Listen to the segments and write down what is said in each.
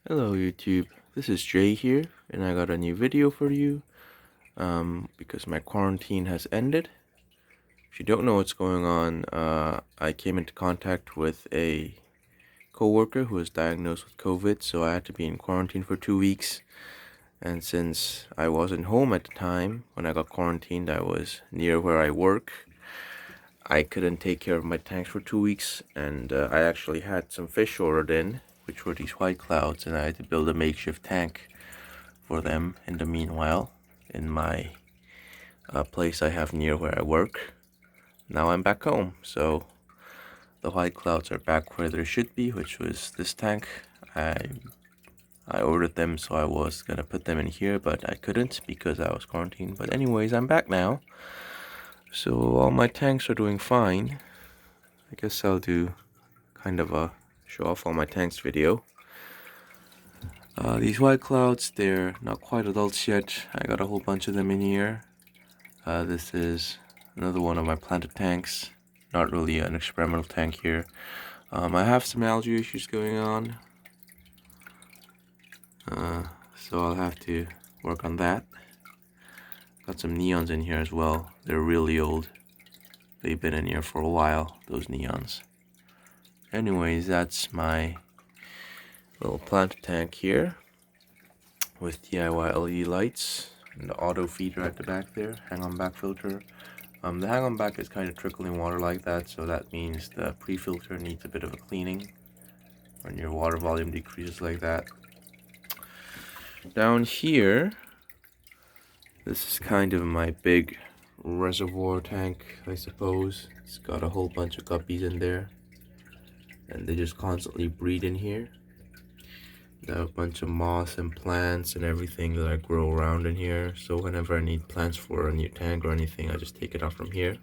Hello YouTube, this is Jay here, and I got a new video for you because my quarantine has ended. If you don't know what's going on, I came into contact with a coworker who was diagnosed with COVID, so I had to be in quarantine for 2 weeks. And since I wasn't home at the time when I got quarantined, I was near where I work. I couldn't take care of my tanks for 2 weeks, and I actually had some fish ordered in, which were these white clouds, and I had to build a makeshift tank for them in the meanwhile in my place I have near where I work. Now I'm back home, so the white clouds are back where they should be, which was this tank. I ordered them, so I was gonna put them in here, but I couldn't because I was quarantined. But anyways, I'm back now, so all my tanks are doing fine. I guess I'll do kind of a show off all my tanks video. These white clouds, they're not quite adults yet. I got a whole bunch of them in here. This is another one of my planted tanks. Not really an experimental tank here. I have some algae issues going on, so I'll have to work on that. Got some neons in here as well. They're really old. They've been in here for a while, those neons. Anyways, that's my little planted tank here with DIY LED lights and the auto feeder at the back there, hang-on back filter. The hang-on back is kind of trickling water like that, so that means the pre-filter needs a bit of a cleaning when your water volume decreases like that. Down here, this is kind of my big reservoir tank, I suppose. It's got a whole bunch of guppies in there, and they just constantly breed in here. I have a bunch of moss and plants and everything that I grow around in here, so whenever I need plants for a new tank or anything, I just take it out from here.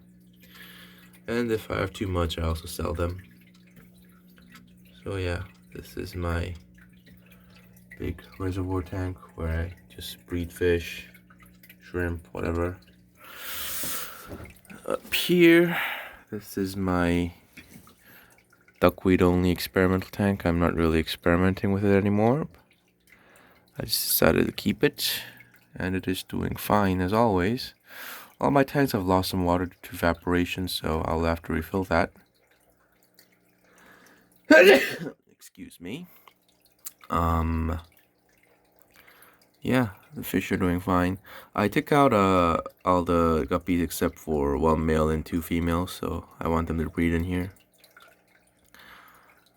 And if I have too much, I also sell them. So yeah, this is my big reservoir tank where I just breed fish, shrimp, whatever. Up here, this is my duckweed only experimental tank. I'm not really experimenting with it anymore. I just decided to keep it, and it is doing fine as always. All my tanks have lost some water due to evaporation, so I'll have to refill that. Excuse me. Yeah, the fish are doing fine. I took out all the guppies except for one male and two females, so I want them to breed in here.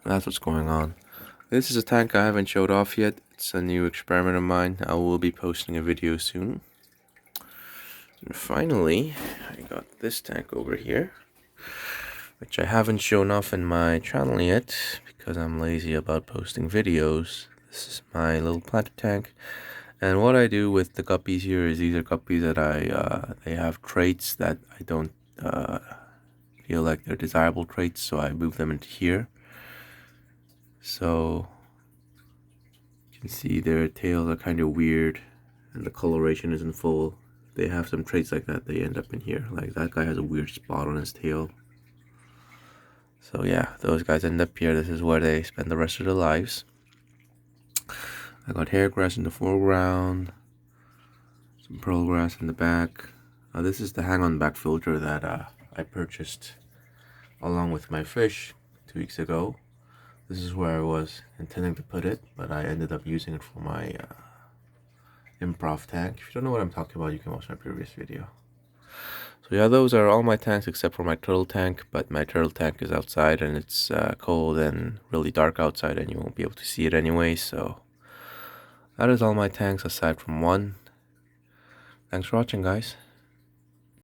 That's what's going on. This is a tank I haven't showed off yet. It's a new experiment of mine. I will be posting a video soon. And finally, I got this tank over here, which I haven't shown off in my channel yet because I'm lazy about posting videos. This is my little planted tank. And what I do with the guppies here is these are guppies that they have traits that I don't feel like they're desirable traits, so I move them into here. So you can see their tails are kind of weird and the coloration isn't full. They have some traits like that, they end up in here. Like that guy has a weird spot on his tail. So yeah, those guys end up here. This is where they spend the rest of their lives. I got hair grass in the foreground, some pearl grass in the back. This is the hang-on back filter that I purchased along with my fish 2 weeks ago. This is where I was intending to put it, but I ended up using it for my improv tank. If you don't know what I'm talking about, you can watch my previous video. So yeah, those are all my tanks except for my turtle tank, but my turtle tank is outside and it's cold and really dark outside and you won't be able to see it anyway, so that is all my tanks aside from one. Thanks for watching, guys.